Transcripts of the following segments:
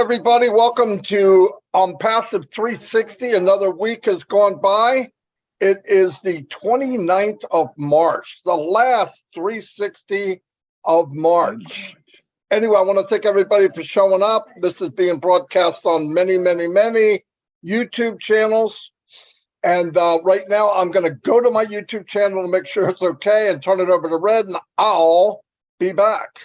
everybody. Welcome to OnPassive 360. Another week has gone by. It is the 29th of March, the last 360 of March. Anyway, I want to thank everybody for showing up. This is being broadcast on many YouTube channels. And right now, I'm going to go to my YouTube channel to make sure it's okay and turn it over to Red, and I'll be back.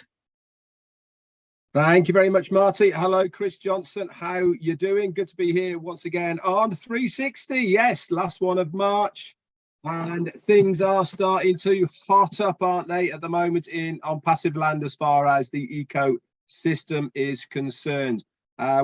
Thank you very much, Marty. Hello, Chris Johnson. How you doing? Good to be here once again on 360. Yes, last one of March. And things are starting to hot up, aren't they, at the moment in OnPassive land as far as the ecosystem is concerned.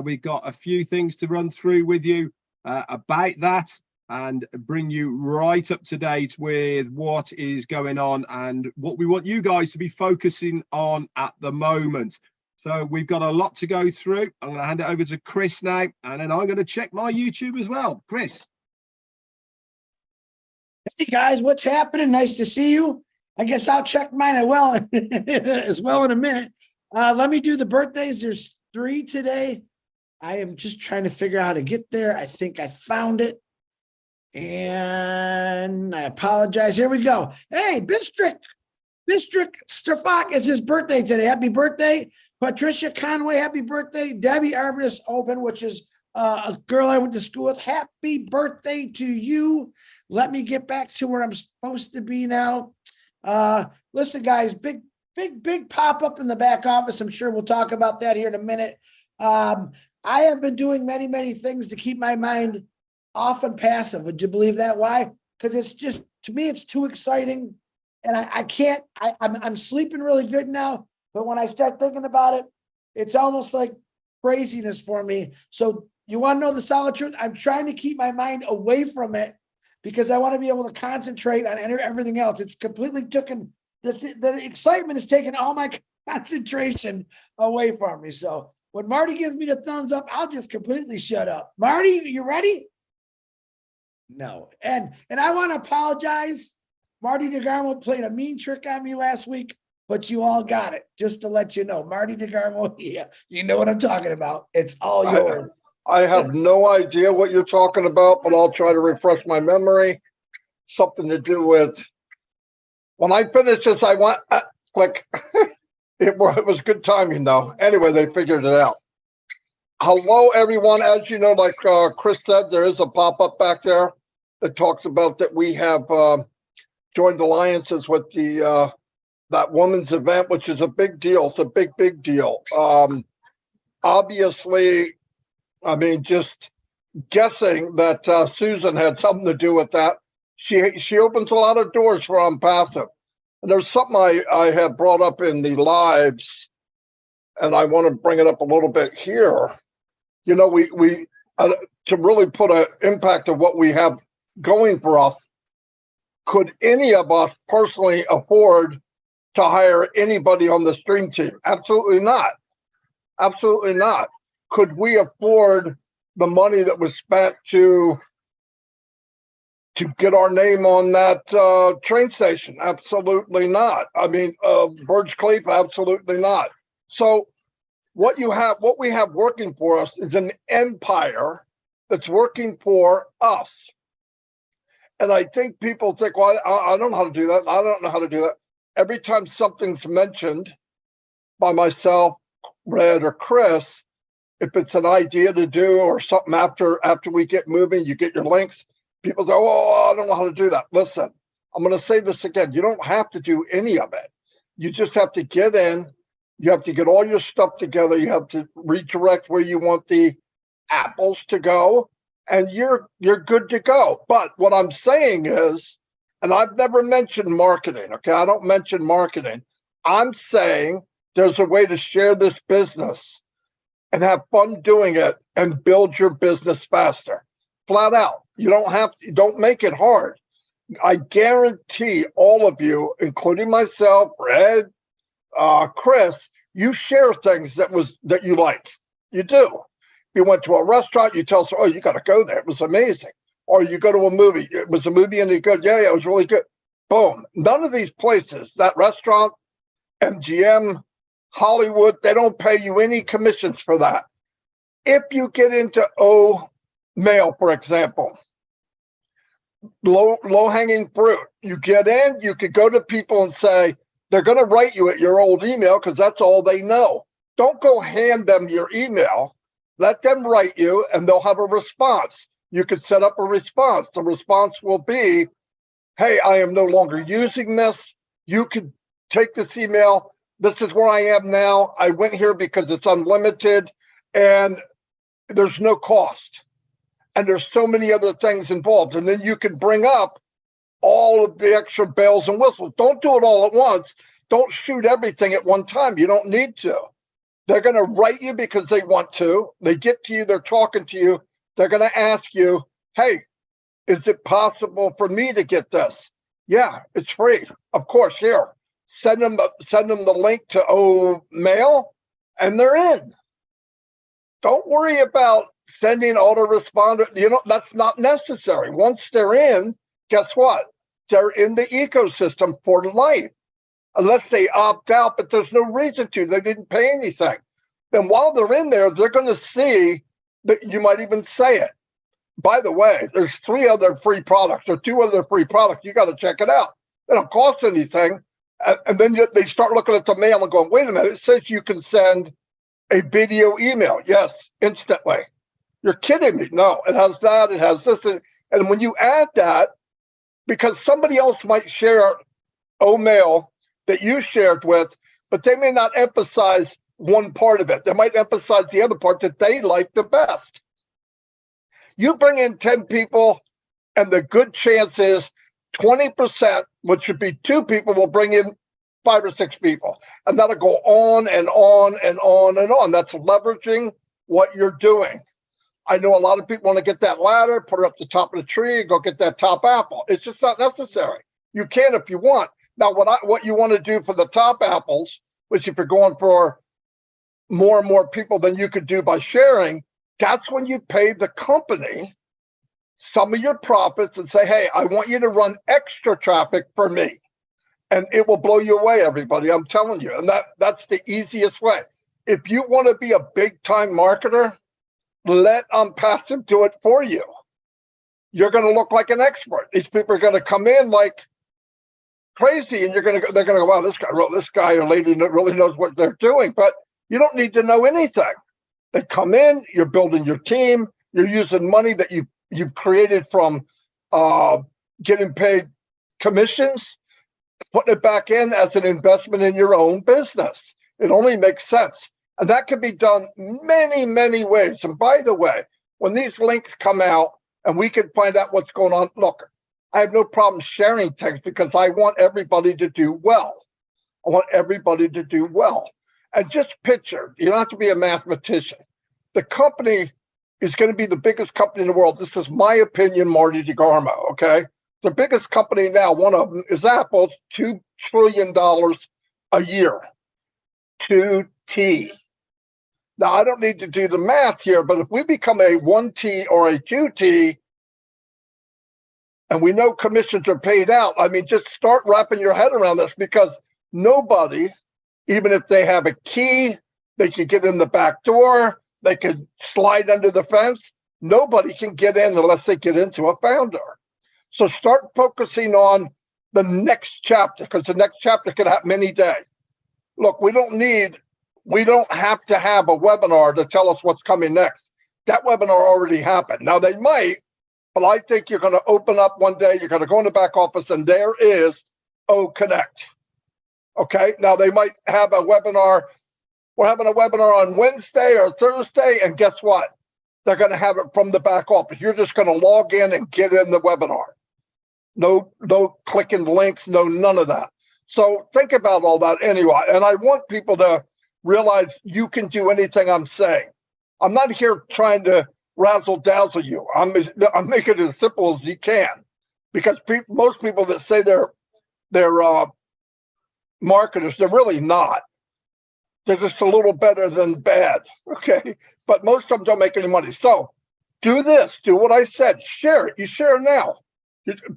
We've got a few things to run through with you about that and bring you right up to date with what is going on and what we want you guys to be focusing on at the moment. So we've got a lot to go through. I'm going to hand it over to Chris now, and then I'm going to check my YouTube as well. Chris. Hey guys, what's happening? Nice to see you. I guess I'll check mine as well in a minute. Let me do the birthdays. There's 3 today. I am just trying to figure out how to get there. I think I found it. And I apologize. Here we go. Hey, Bistrick Stefak is his birthday today. Happy birthday. Patricia Conway, happy birthday. Debbie Arvidas Open, which is a girl I went to school with. Happy birthday to you. Let me get back to where I'm supposed to be now. Listen, guys, big pop-up in the back office. I'm sure we'll talk about that here in a minute. I have been doing many things to keep my mind off and passive. Would you believe that? Why? Because it's just, to me, it's too exciting. And I can't, I'm sleeping really good now. But when I start thinking about it, it's almost like craziness for me. So you want to know the solid truth? I'm trying to keep my mind away from it because I want to be able to concentrate on everything else. It's completely taken, the excitement has taken all my concentration away from me. So when Marty gives me the thumbs up, I'll just completely shut up. Marty, you ready? No. And I want to apologize. Marty DeGarmo played a mean trick on me last week. But you all got it, just to let you know. Marty DeGarmo, yeah, you know what I'm talking about. It's all yours. I have no idea what you're talking about, but I'll try to refresh my memory. Something to do with, when I finish this, I want, click. It was good timing, though. Anyway, they figured it out. Hello, everyone. As you know, like Chris said, there is a pop-up back there that talks about that we have joined alliances with the that women's event, which is a big deal. It's a big deal. Obviously, I mean, just guessing that Susan had something to do with that. She opens a lot of doors for OnPassive. And there's something I had brought up in the lives, and I want to bring it up a little bit here. You know, we to really put an impact of what we have going for us, could any of us personally afford to hire anybody on the stream team? Absolutely not. Absolutely not. Could we afford the money that was spent to get our name on that train station? Absolutely not. I mean, Burj Khalifa, absolutely not. So what we have working for us is an empire that's working for us. And I think people think, well, I don't know how to do that. I don't know how to do that. Every time something's mentioned by myself, Red, or Chris, if it's an idea to do or something after we get moving, you get your links, people say, oh, I don't know how to do that. Listen, I'm going to say this again. You don't have to do any of it. You just have to get in. You have to get all your stuff together. You have to redirect where you want the apples to go, and you're good to go. But what I'm saying is, and I've never mentioned marketing, okay? I don't mention marketing. I'm saying there's a way to share this business and have fun doing it and build your business faster. Flat out. You don't make it hard. I guarantee all of you, including myself, Red, Chris, you share things that you like. You do. You went to a restaurant, you tell us, oh, you got to go there. It was amazing. Or you go to a movie. It was a movie and you go, yeah, it was really good. Boom. None of these places, that restaurant, MGM, Hollywood, they don't pay you any commissions for that. If you get into O-mail, for example, low hanging fruit, you get in, you could go to people and say, they're going to write you at your old email because that's all they know. Don't go hand them your email. Let them write you and they'll have a response. You could set up a response. The response will be, hey, I am no longer using this. You could take this email. This is where I am now. I went here because it's unlimited and there's no cost. And there's so many other things involved. And then you can bring up all of the extra bells and whistles. Don't do it all at once. Don't shoot everything at one time. You don't need to. They're going to write you because they want to. They get to you. They're talking to you. They're going to ask you, hey, is it possible for me to get this? Yeah, it's free. Of course, here. Send them the link to O-Mail and they're in. Don't worry about sending autoresponder. That's not necessary. Once they're in, guess what? They're in the ecosystem for life. Unless they opt out, but there's no reason to. They didn't pay anything. Then while they're in there, they're going to see that you might even say it. By the way, there's 3 other free products or 2 other free products. You got to check it out. They don't cost anything. And then they start looking at the mail and going, wait a minute, it says you can send a video email. Yes, instantly. You're kidding me. No, it has that. It has this. And when you add that, because somebody else might share O-Mail that you shared with, but they may not emphasize one part of it. They might emphasize the other part that they like the best. You bring in 10 people, and the good chance is 20%, which would be 2 people, will bring in 5 or 6 people. And that'll go on and on and on and on. That's leveraging what you're doing. I know a lot of people want to get that ladder, put it up the top of the tree, and go get that top apple. It's just not necessary. You can if you want. Now, what you want to do for the top apples, which if you're going for more and more people than you could do by sharing, that's when you pay the company some of your profits and say, hey, I want you to run extra traffic for me. And it will blow you away, everybody. I'm telling you. And that's the easiest way. If you want to be a big time marketer, let OnPassive do it for you. You're going to look like an expert. These people are going to come in like crazy, and they're going to go, wow, this guy or lady really knows what they're doing. But you don't need to know anything. They come in, you're building your team, you're using money that you've created from getting paid commissions, putting it back in as an investment in your own business. It only makes sense. And that can be done many, many ways. And by the way, when these links come out and we can find out what's going on, look, I have no problem sharing things because I want everybody to do well. I want everybody to do well. And just picture, you don't have to be a mathematician. The company is going to be the biggest company in the world. This is my opinion, Marty DeGarmo, okay? The biggest company now, one of them is Apple's $2 trillion a year. 2T. Now, I don't need to do the math here, but if we become a 1T or a 2T, and we know commissions are paid out, I mean, just start wrapping your head around this, because nobody, even if they have a key, they could get in the back door, they could slide under the fence. Nobody can get in unless they get into a founder. So start focusing on the next chapter, because the next chapter could happen any day. Look, we don't have to have a webinar to tell us what's coming next. That webinar already happened. Now they might, but I think you're going to open up one day, you're going to go in the back office, and there is O-Connect. Okay, now they might have a webinar. We're having a webinar on Wednesday or Thursday, and guess what? They're going to have it from the back office. You're just going to log in and get in the webinar. No clicking links, none of that. So think about all that anyway. And I want people to realize you can do anything I'm saying. I'm not here trying to razzle dazzle you. I'm making it as simple as you can, because most people that say they're marketers, they're really not. They're just a little better than bad, okay? But most of them don't make any money. So do this, do what I said, share it. You share now.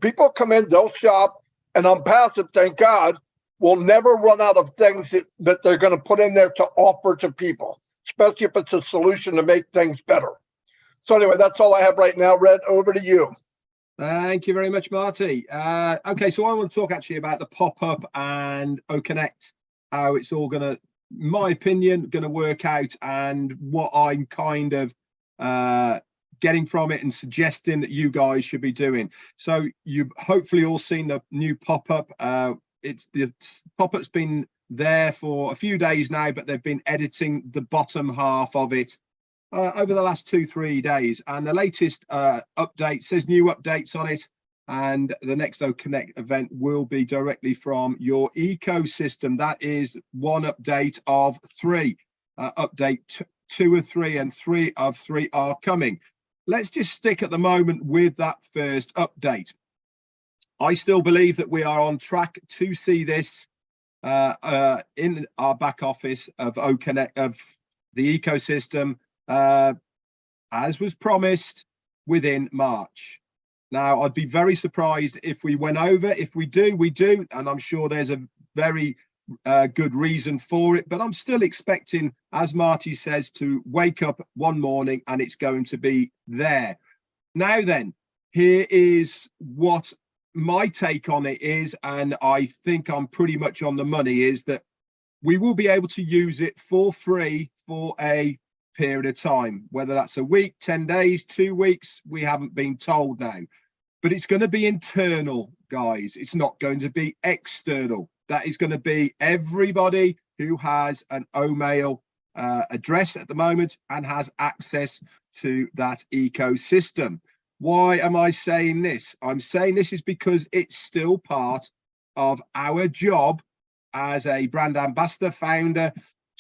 People come in, they'll shop, and OnPassive, thank God, will never run out of things that they're going to put in there to offer to people. especially if it's a solution to make things better. So anyway, that's all I have right now. Red, over to you. Thank you very much, Marty. Okay, so I want to talk actually about the pop-up and O-Connect, how it's all going to, my opinion, going to work out, and what I'm kind of getting from it and suggesting that you guys should be doing. So you've hopefully all seen the new pop-up. The pop-up's been there for a few days now, but they've been editing the bottom half of it over the last 2-3 days, and the latest update says new updates on it, and the next O-Connect event will be directly from your ecosystem. That is one update of 3. Update 2 of 3 and 3 of 3 are coming. Let's just stick at the moment with that first update. I still believe that we are on track to see this in our back office of O-Connect, of the ecosystem, as was promised, within March. Now, I'd be very surprised if we went over. If we do, we do, and I'm sure there's a very good reason for it, but I'm still expecting, as Marty says, to wake up one morning and it's going to be there. Now then, here is what my take on it is, and I think I'm pretty much on the money, is that we will be able to use it for free for a period of time, whether that's a week, 10 days, 2 weeks, we haven't been told now, but it's going to be internal, guys. It's not going to be external. That is going to be everybody who has an O-Mail address at the moment and has access to that ecosystem. Why am I saying this? I'm saying this is because it's still part of our job as a brand ambassador founder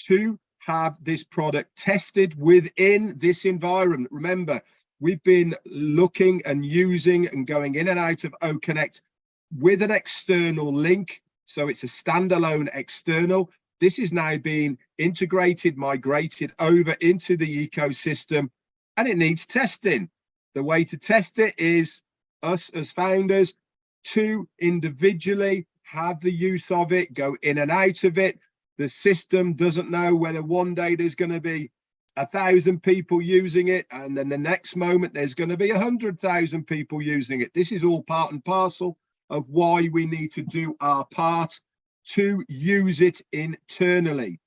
to have this product tested within this environment. Remember, we've been looking and using and going in and out of O-Connect with an external link. So it's a standalone external. This is now being integrated, migrated over into the ecosystem, and it needs testing. The way to test it is us as founders to individually have the use of it, go in and out of it. The system doesn't know whether one day there's going to be 1,000 people using it, and then the next moment there's going to be 100,000 people using it. This is all part and parcel of why we need to do our part to use it internally.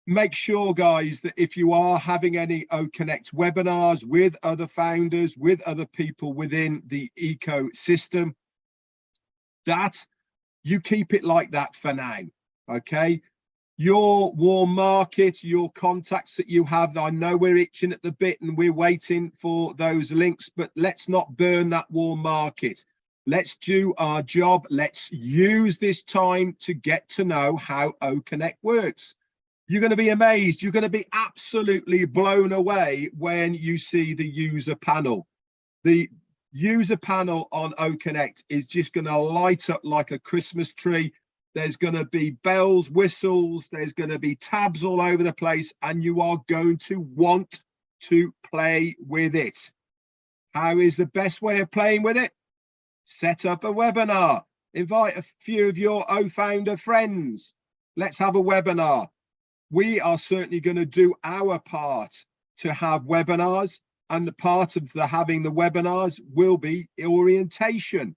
Make sure, guys, that if you are having any O-Connect webinars with other founders, with other people within the ecosystem, that you keep it like that for now, okay? Your warm market, your contacts that you have, I know we're itching at the bit and we're waiting for those links, but let's not burn that warm market. Let's do our job. Let's use this time to get to know how O-Connect works. You're going to be amazed. You're going to be absolutely blown away when you see the user panel. The user panel on O-Connect is just going to light up like a Christmas tree. There's going to be bells, whistles, there's going to be tabs all over the place, and you are going to want to play with it. How is the best way of playing with it? Set up a webinar. Invite a few of your O-Founder friends. Let's have a webinar. We are certainly going to do our part to have webinars, and the part of having the webinars will be orientation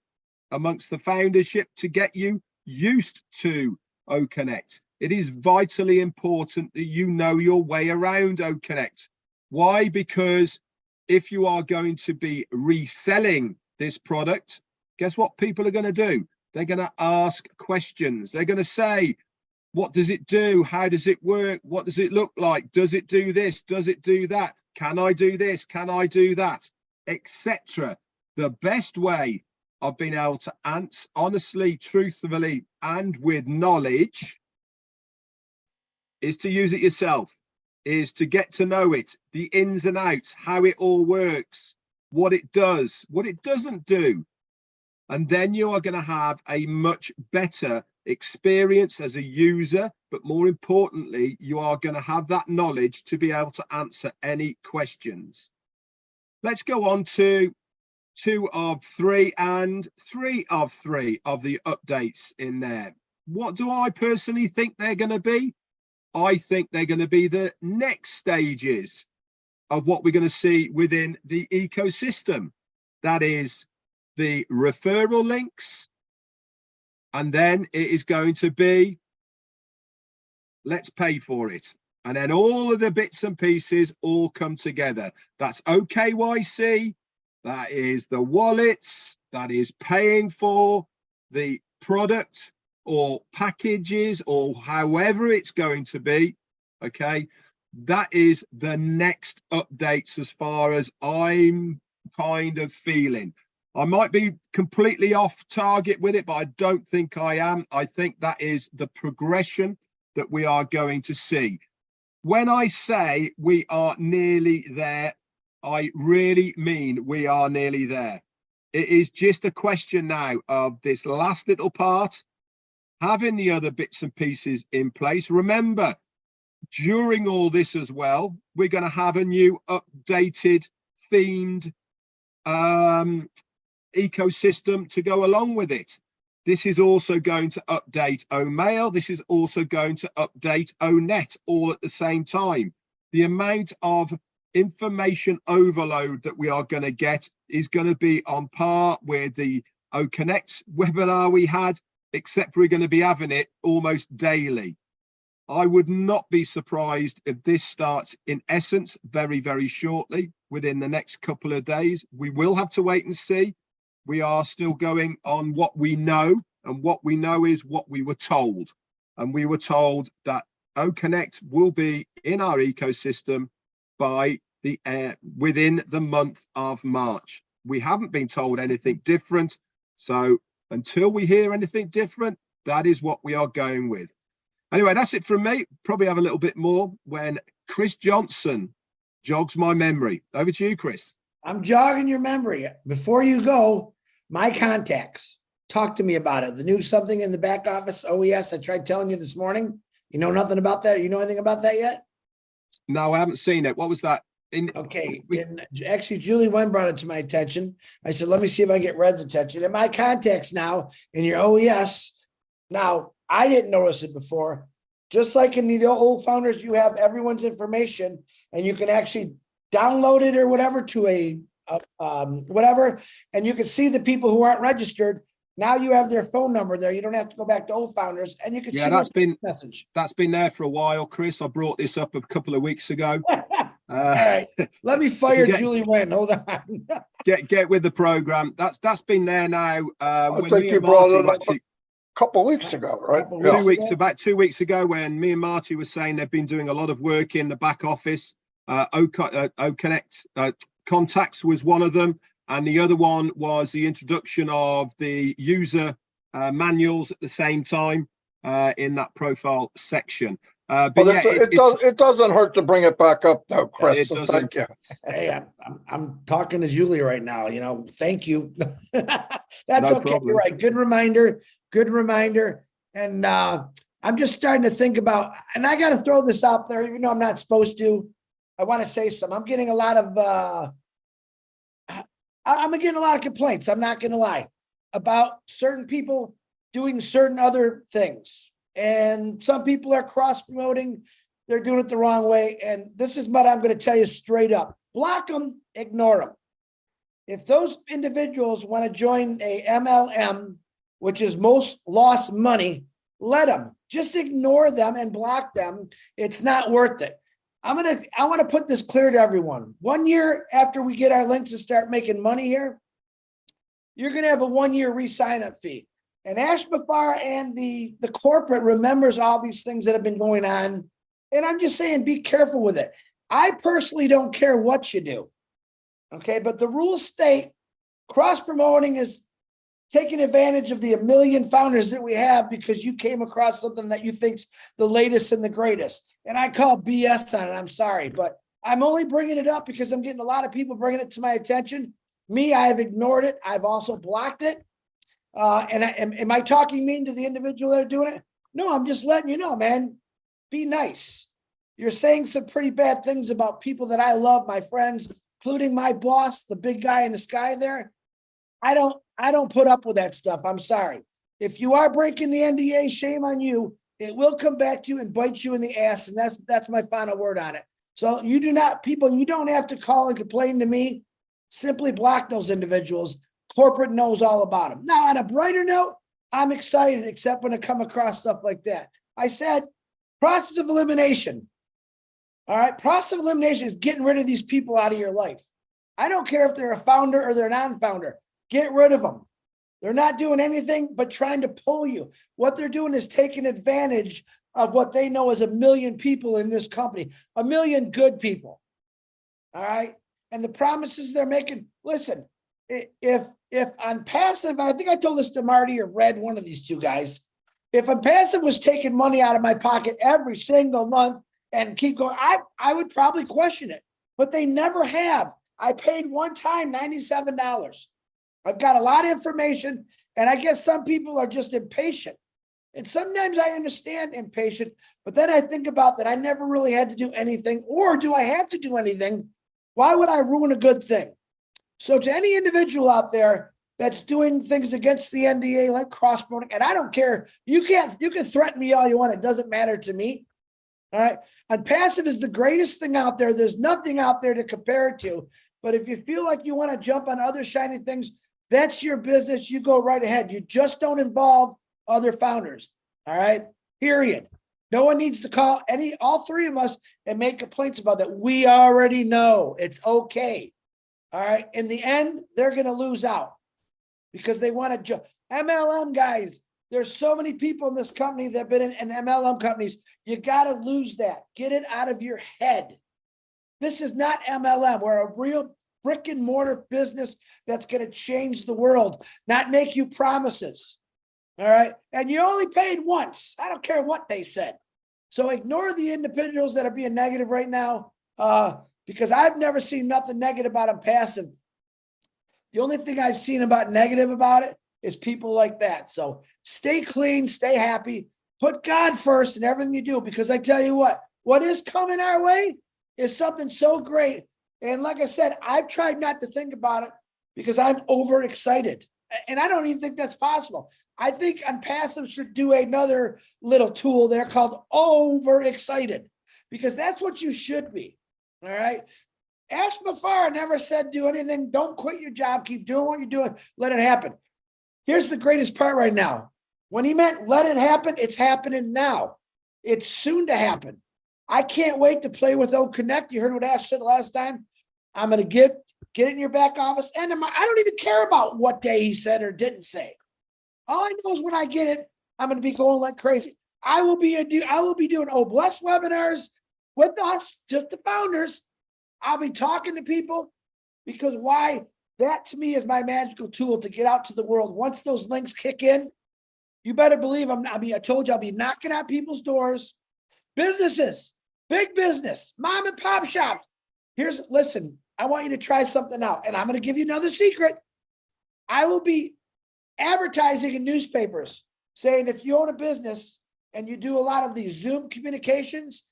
amongst the foundership to get you used to O-Connect. It is vitally important that you know your way around O-Connect. Why? Because if you are going to be reselling this product, guess what people are going to do? They're going to ask questions. They're going to say, what does it do? How does it work? What does it look like? Does it do this? Does it do that? Can I do this? Can I do that? Etc. The best way of being able to answer honestly, truthfully, and with knowledge is to use it yourself, is to get to know it, the ins and outs, how it all works, what it does, what it doesn't do. And then you are going to have a much better experience as a user, but more importantly, you are going to have that knowledge to be able to answer any questions. Let's go on to 2 of 3 and 3 of 3 of the updates in there. What do I personally think they're going to be? I think they're going to be the next stages of what we're going to see within the ecosystem. That is the referral links. And then it is going to be, let's pay for it. And then all of the bits and pieces all come together. That's OKYC, that is the wallets, that is paying for the product or packages or however it's going to be. Okay, that is the next updates as far as I'm kind of feeling. I might be completely off target with it, but I don't think I am. I think that is the progression that we are going to see. When I say we are nearly there, I really mean we are nearly there. It is just a question now of this last little part, having the other bits and pieces in place. Remember, during all this as well, we're going to have a new updated themed ecosystem to go along with it. This is also going to update O-Mail. This is also going to update O-Net all at the same time. The amount of information overload that we are going to get is going to be on par with the O-Connect webinar we had, except we're going to be having it almost daily. I would not be surprised if this starts in essence very, very shortly, within the next couple of days. We will have to wait and see. We are still going on what we know, and what we know is what we were told. And we were told that O-Connect will be in our ecosystem by the within the month of March. We haven't been told anything different. So until we hear anything different, that is what we are going with. Anyway, that's it from me. Probably have a little bit more when Chris Johnson jogs my memory. Over to you, Chris. I'm jogging your memory. Before you go, my contacts. Talk to me about it. The new something in the back office. Oh, yes. I tried telling you this morning. You know nothing about that? You know anything about that yet? No, I haven't seen it. What was that? Okay. Actually, Julie Wen brought it to my attention. I said, let me see if I can get Red's attention. And my contacts now in your OES. Now, I didn't notice it before. Just like in the old founders, you have everyone's information and you can actually download it or whatever to a whatever, and you can see the people who aren't registered. Now you have their phone number there. You don't have to go back to old founders, and you can that's been there for a while, Chris. I brought this up a couple of weeks ago. All right, let me fire Julie Wen. Hold on. get with the program. That's been there now. I think you brought it up a couple of weeks ago, right? About 2 weeks ago, when me and Marty was saying they've been doing a lot of work in the back office. O-Connect Contacts was one of them, and the other one was the introduction of the user manuals at the same time in that profile section. But yeah, it doesn't hurt to bring it back up, though, Chris. It doesn't. Thank you. Hey, I'm talking to Julie right now. You know, thank you. That's No okay. problem. You're right. Good reminder. Good reminder. And I'm just starting to think about, and I got to throw this out there, even though I'm not supposed to. I want to say something. I'm getting a lot of complaints. I'm not going to lie about certain people doing certain other things. And some people are cross promoting. They're doing it the wrong way. And this is what I'm going to tell you straight up. Block them, ignore them. If those individuals want to join a MLM, which is most lost money, let them. Just ignore them and block them. It's not worth it. I want to put this clear to everyone. 1 year after we get our links and start making money here, you're going to have a 1 year re-sign-up fee. And Ashmafar and the corporate remembers all these things that have been going on. And I'm just saying, be careful with it. I personally don't care what you do. Okay, but the rules state cross-promoting is taking advantage of the 1 million founders that we have because you came across something that you think's the latest and the greatest. And I call BS on it. I'm sorry, but I'm only bringing it up because I'm getting a lot of people bringing it to my attention. Me, I have ignored it. I've also blocked it. Am I talking mean to the individual that are doing it? No, I'm just letting you know, man. Be nice. You're saying some pretty bad things about people that I love, my friends, including my boss, the big guy in the sky there. I don't put up with that stuff. I'm sorry. If you are breaking the NDA, shame on you. it will come back to you and bite you in the ass. And that's my final word on it. So you do not, people, you don't have to call and complain to me. Simply block those individuals. Corporate knows all about them. Now, on a brighter note, I'm excited, except when I come across stuff like that. I said, process of elimination. All right. Process of elimination is getting rid of these people out of your life. I don't care if they're a founder or they're a non-founder. Get rid of them. They're not doing anything but trying to pull you. What they're doing is taking advantage of what they know as 1 million people in this company, 1 million good people. All right. And the promises they're making, listen, if OnPassive, and I think I told this to Marty or Red, one of these two guys, if OnPassive was taking money out of my pocket every single month and keep going, I would probably question it, but they never have. I paid one time $97. I've got a lot of information, and I guess some people are just impatient. And sometimes I understand impatient, but then I think about that I never really had to do anything, or do I have to do anything? Why would I ruin a good thing? So to any individual out there that's doing things against the NDA, like cross-promoting, and I don't care, you can threaten me all you want, it doesn't matter to me. All right. OnPassive is the greatest thing out there. There's nothing out there to compare it to. But if you feel like you want to jump on other shiny things, that's your business. You go right ahead. You just don't involve other founders. All right. Period. No one needs to call all three of us and make complaints about that. We already know it's okay. All right. In the end, they're going to lose out because they want to jump. MLM guys, there's so many people in this company that have been in MLM companies. You got to lose that. Get it out of your head. This is not MLM. We're a real brick and mortar business that's going to change the world, not make you promises. All right. And you only paid once. I don't care what they said. So ignore the individuals that are being negative right now, because I've never seen nothing negative about OnPassive. The only thing I've seen about negative about it is people like that. So stay clean, stay happy, put God first in everything you do, because I tell you what is coming our way is something so great. And like I said, I've tried not to think about it because I'm overexcited. And I don't even think that's possible. I think OnPassive should do another little tool there called overexcited, because that's what you should be. All right. Ash Mafar never said do anything. Don't quit your job. Keep doing what you're doing. Let it happen. Here's the greatest part right now. When he meant let it happen, it's happening now. It's soon to happen. I can't wait to play with O-Connect. You heard what Ash said last time. I'm going to get it in your back office. And I don't even care about what day he said or didn't say. All I know is when I get it, I'm going to be going like crazy. I will be doing Bless webinars with us, just the founders. I'll be talking to people, because why? That to me is my magical tool to get out to the world. Once those links kick in, you better believe I told you I'll be knocking at people's doors. Businesses, big business, mom and pop shops. Listen, I want you to try something out, and I'm going to give you another secret. I will be advertising in newspapers saying if you own a business and you do a lot of these Zoom communications,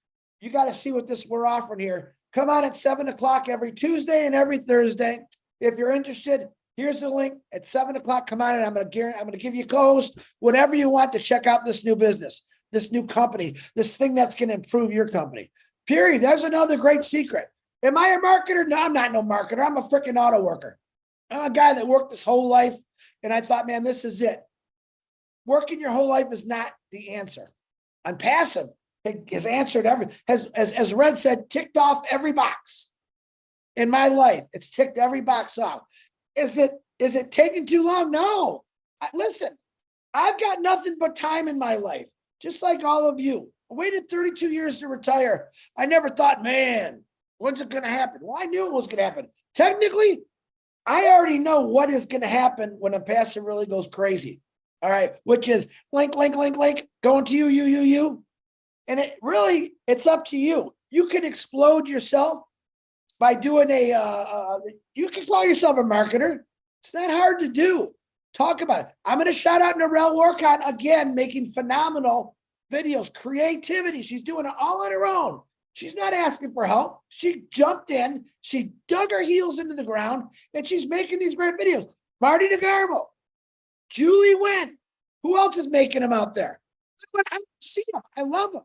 you got to see what we're offering here. Come on at 7:00 every Tuesday and every Thursday. If you're interested, here's the link at 7:00. Come on, and I'm going to give you co-host, whatever you want to check out this new business, this new company, this thing that's going to improve your company. Period. There's another great secret. Am I a marketer? No, I'm not no marketer. I'm a freaking auto worker. I'm a guy that worked his whole life, and I thought, man, this is it. Working your whole life is not the answer. OnPassive has answered as Red said, ticked off every box in my life. It's ticked every box off. Is it taking too long? No. Listen, I've got nothing but time in my life, just like all of you. I waited 32 years to retire. I never thought, man, when's it going to happen? Well, I knew it was going to happen. Technically, I already know what is going to happen when OnPassive really goes crazy. All right, which is link, going to you. And it's up to you. You can explode yourself by doing you can call yourself a marketer. It's not hard to do. Talk about it. I'm going to shout out Narelle Workon again, making phenomenal videos, creativity. She's doing it all on her own. She's not asking for help. She jumped in, she dug her heels into the ground, and she's making these great videos. Marty DeGarmo, Julie Wen. Who else is making them out there? But I see them. I love them.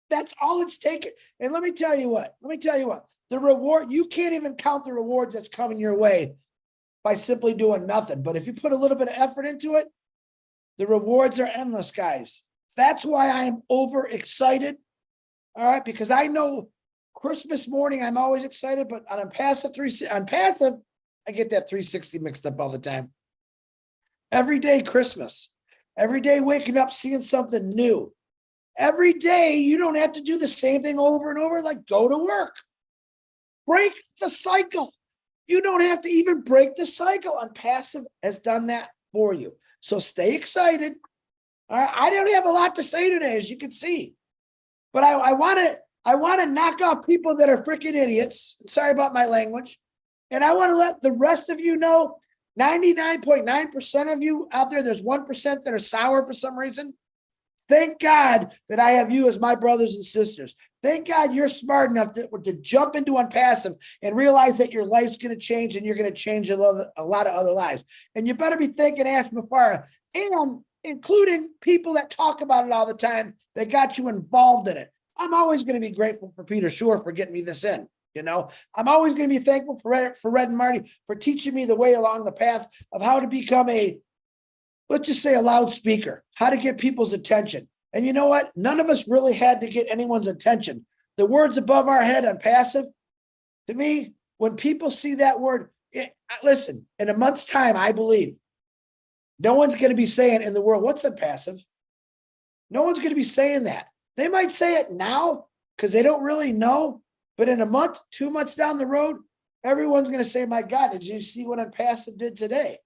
That's all it's taken. And let me tell you what. The reward, you can't even count the rewards that's coming your way by simply doing nothing. But if you put a little bit of effort into it, the rewards are endless, guys. That's why I am overexcited. All right, because I know Christmas morning I'm always excited, but on OnPassive, I get that 360 mixed up all the time. Every day Christmas. Every day waking up, seeing something new. Every day you don't have to do the same thing over and over, like go to work. Break the cycle. You don't have to even break the cycle. OnPassive has done that for you. So stay excited. All right, I don't have a lot to say today, as you can see. But I want to knock off people that are freaking idiots. Sorry about my language. And I want to let the rest of you know, 99.9% of you out there, there's 1% that are sour for some reason. Thank God that I have you as my brothers and sisters. Thank God you're smart enough to jump into OnPassive and realize that your life's going to change and you're going to change a lot of other lives. And you better be thinking Ash Mafara, and including people that talk about it all the time that got you involved in it. I'm always going to be grateful for Peter Shore for getting me this in. You know, I'm always going to be thankful for Red and Marty for teaching me the way along the path of how to become let's just say a loudspeaker, how to get people's attention. And you know what? None of us really had to get anyone's attention. The words above our head OnPassive, to me, when people see that word, listen, in a month's time, I believe, no one's going to be saying in the world, what's OnPassive? No one's going to be saying that. They might say it now because they don't really know. But in a month, 2 months down the road, everyone's going to say, my God, did you see what OnPassive did today?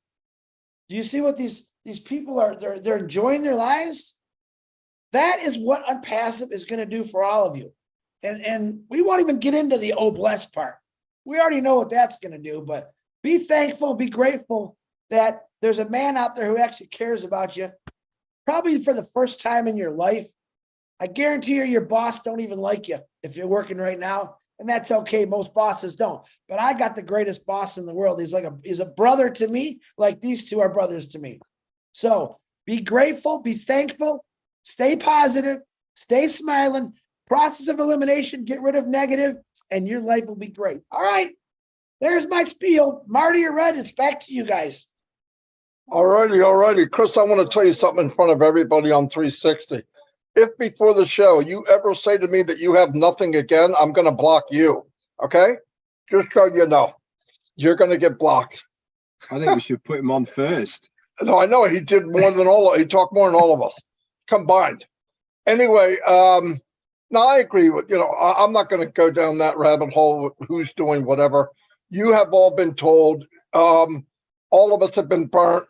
Do you see what these people are? They're enjoying their lives. That is what OnPassive is going to do for all of you. And we won't even get into the blessed part. We already know what that's going to do, but be thankful, be grateful that there's a man out there who actually cares about you, probably for the first time in your life. I guarantee you your boss don't even like you if you're working right now. And that's okay. Most bosses don't. But I got the greatest boss in the world. He's a brother to me, like these two are brothers to me. So be grateful, be thankful, stay positive, stay smiling, process of elimination, get rid of negative, and your life will be great. All right. There's my spiel. Marty or Red, it's back to you guys. All righty. Chris, I want to tell you something in front of everybody on 360. If before the show you ever say to me that you have nothing again, I'm going to block you. Okay? Just so you know, you're going to get blocked. I think we should put him on first. No, I know he did more than he talked more than all of us combined. Anyway, no, I agree with, I'm not going to go down that rabbit hole with who's doing whatever. You have all been told. All of us have been burnt.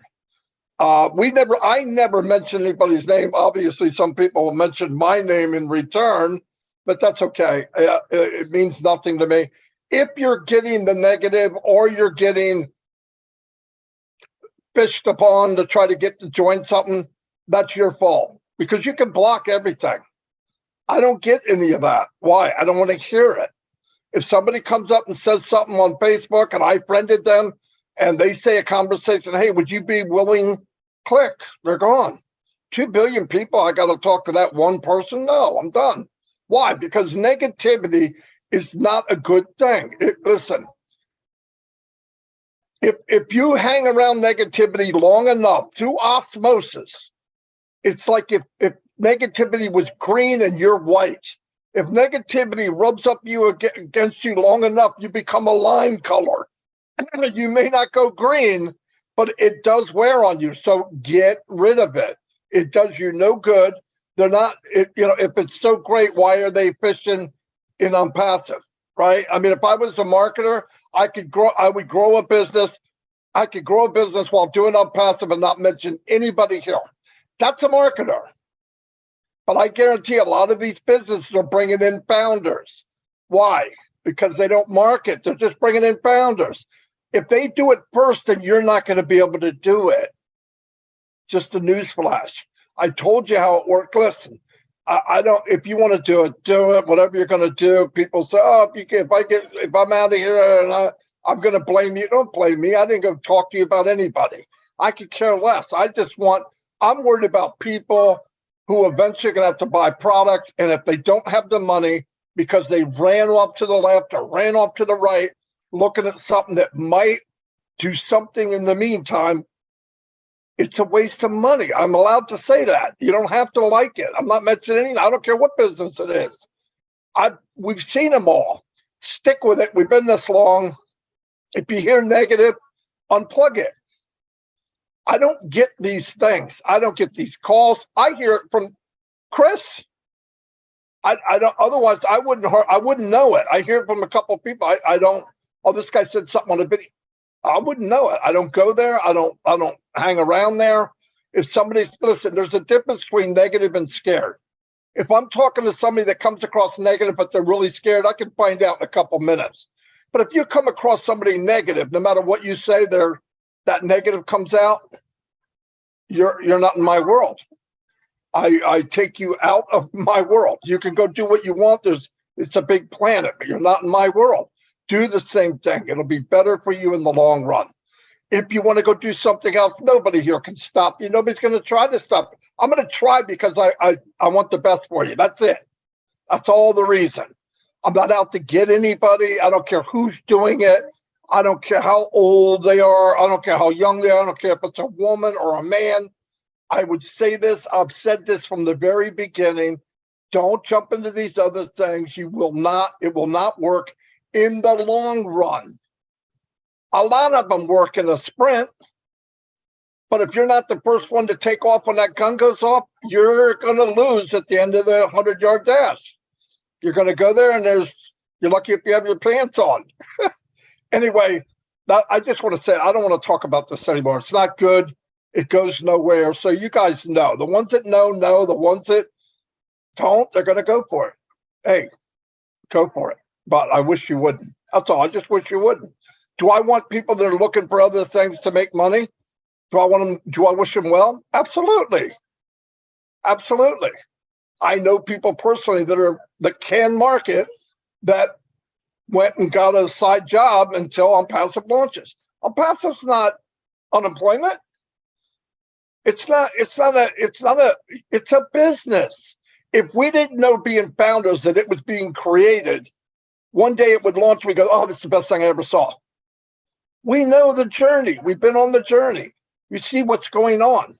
I never mentioned anybody's name. Obviously, some people mentioned my name in return, but that's okay. It means nothing to me. If you're getting the negative or you're getting fished upon to try to get to join something, that's your fault because you can block everything. I don't get any of that. Why? I don't want to hear it. If somebody comes up and says something on Facebook and I friended them and they say a conversation, hey, would you be willing? Click, they're gone. 2 billion people, I got to talk to that one person? No, I'm done. Why? Because negativity is not a good thing. Listen, if you hang around negativity long enough through osmosis, it's like if negativity was green and you're white. If negativity rubs up against you long enough, you become a lime color. You may not go green, but it does wear on you. So get rid of it. It does you no good. They're not, if it's so great, why are they fishing in OnPassive, right? I mean, if I was a marketer, I would grow a business. I could grow a business while doing OnPassive and not mention anybody here. That's a marketer. But I guarantee a lot of these businesses are bringing in founders. Why? Because they don't market. They're just bringing in founders. If they do it first, then you're not going to be able to do it. Just a news flash. I told you how it worked. Listen, I don't. If you want to do it. Whatever you're going to do. People say, "Oh, if I'm out of here and I'm going to blame you." Don't blame me. I didn't go talk to you about anybody. I could care less. I'm worried about people who eventually are going to have to buy products. And if they don't have the money because they ran off to the left or ran off to the right, looking at something that might do something in the meantime, it's a waste of money. I'm allowed to say that. You don't have to like it. I'm not mentioning, I don't care what business it is. We've seen them all. Stick with it. We've been this long. If you hear negative, unplug it. I don't get these things. I don't get these calls. I hear it from Chris. I don't. Otherwise, I wouldn't know it. I hear it from a couple of people. I don't. Oh, this guy said something on a video. I wouldn't know it. I don't go there. I don't hang around there. If somebody's, listen, there's a difference between negative and scared. If I'm talking to somebody that comes across negative, but they're really scared, I can find out in a couple minutes. But if you come across somebody negative, no matter what you say, that negative comes out, you're not in my world. I take you out of my world. You can go do what you want. It's a big planet, but you're not in my world. Do the same thing. It'll be better for you in the long run. If you want to go do something else, nobody here can stop you. Nobody's going to try to stop you. I'm going to try because I want the best for you. That's it. That's all the reason. I'm not out to get anybody. I don't care who's doing it. I don't care how old they are. I don't care how young they are. I don't care if it's a woman or a man. I would say this. I've said this from the very beginning. Don't jump into these other things. It will not work in the long run. A lot of them work in a sprint. But if you're not the first one to take off when that gun goes off, you're going to lose at the end of the 100-yard dash. You're going to go there and you're lucky if you have your pants on. Anyway, I just want to say, I don't want to talk about this anymore. It's not good. It goes nowhere. So you guys know. The ones that know. The ones that don't, they're going to go for it. Hey, go for it. But I wish you wouldn't. That's all. I just wish you wouldn't. Do I want people that are looking for other things to make money? Do I wish them well? Absolutely. Absolutely. I know people personally that can market that went and got a side job until OnPassive launches. OnPassive's not unemployment. It's a business. If we didn't know being founders that it was being created, one day it would launch, we go, oh, this is the best thing I ever saw. We know the journey. We've been on the journey. You see what's going on.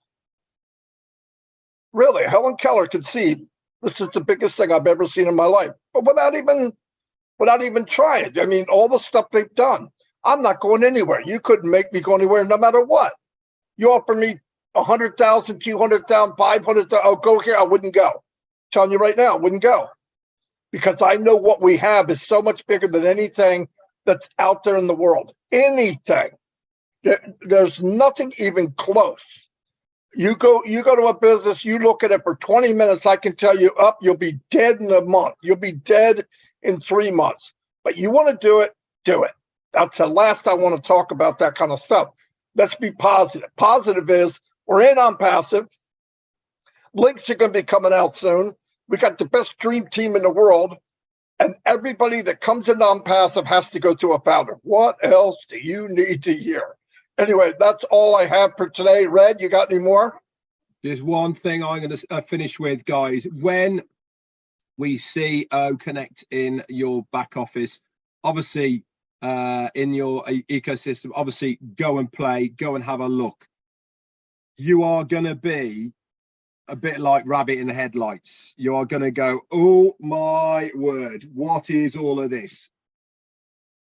Really, Helen Keller could see this is the biggest thing I've ever seen in my life, but without even trying. I mean, all the stuff they've done. I'm not going anywhere. You couldn't make me go anywhere no matter what. You offer me 100,000, 200,000, 500,000. Oh, go here. I wouldn't go. I'm telling you right now, I wouldn't go because I know what we have is so much bigger than anything that's out there in the world. Anything. There's nothing even close. You go to a business, you look at it for 20 minutes, I can tell you you'll be dead in a month. You'll be dead in 3 months. But you want to do it, do it. That's the last I want to talk about that kind of stuff. Let's be positive. Positive is we're in OnPassive. Links are going to be coming out soon. We got the best dream team in the world. And everybody that comes into OnPassive has to go through a founder. What else do you need to hear? Anyway, that's all I have for today. Red, you got any more? There's one thing I'm going to finish with, guys. When we see O-Connect in your back office, obviously in your ecosystem, obviously go and play, go and have a look. You are going to be a bit like rabbit in the headlights. You are going to go, oh my word, what is all of this?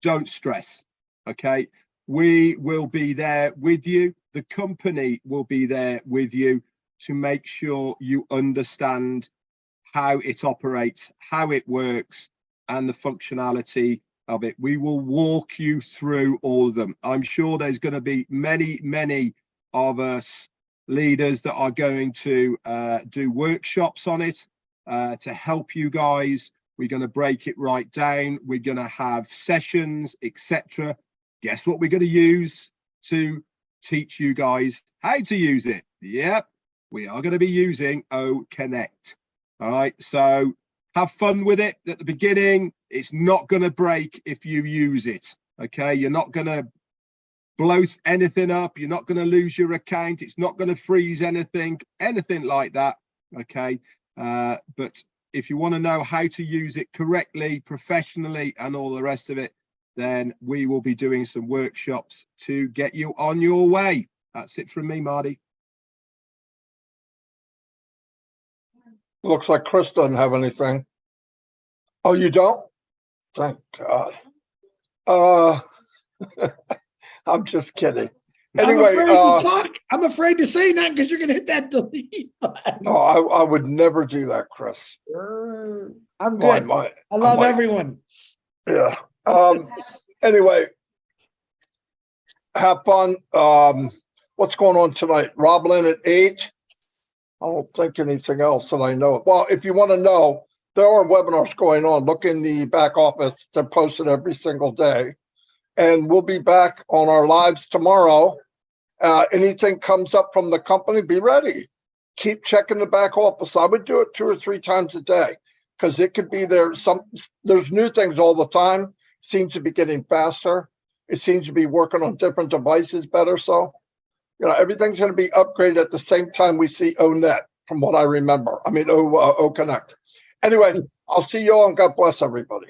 Don't stress, okay? We will be there with you. The company will be there with you to make sure you understand how it operates, how it works, and the functionality of it. We will walk you through all of them. I'm sure there's going to be many of us leaders that are going to do workshops on it to help you guys. We're going to break it right down. We're going to have sessions, etc. Guess what we're going to use to teach you guys how to use it? Yep, we are going to be using O-Connect. All right, so have fun with it at the beginning. It's not going to break if you use it. Okay, you're not going to blow anything up. You're not going to lose your account. It's not going to freeze anything like that. Okay. But if you want to know how to use it correctly, professionally, and all the rest of it, then we will be doing some workshops to get you on your way. That's it from me, Marty. Looks like Chris doesn't have anything. Oh, you don't? Thank God. I'm just kidding. Anyway, I'm afraid to talk. I'm afraid to say that because you're going to hit that delete button. no, I would never do that, Chris. I'm good. I love everyone. Yeah. Anyway, have fun. What's going on tonight? Rob Lynn at 8. I don't think anything else that I know. Well, if you want to know, there are webinars going on. Look in the back office. They're posted every single day. And we'll be back on our lives tomorrow. Anything comes up from the company, be ready. Keep checking the back office. I would do it 2 or 3 times a day because it could be there. There's new things all the time. Seems to be getting faster. It seems to be working on different devices better. So, everything's going to be upgraded at the same time we see O-Net, from what I remember. I mean, O-Connect. Anyway, I'll see you all and God bless everybody.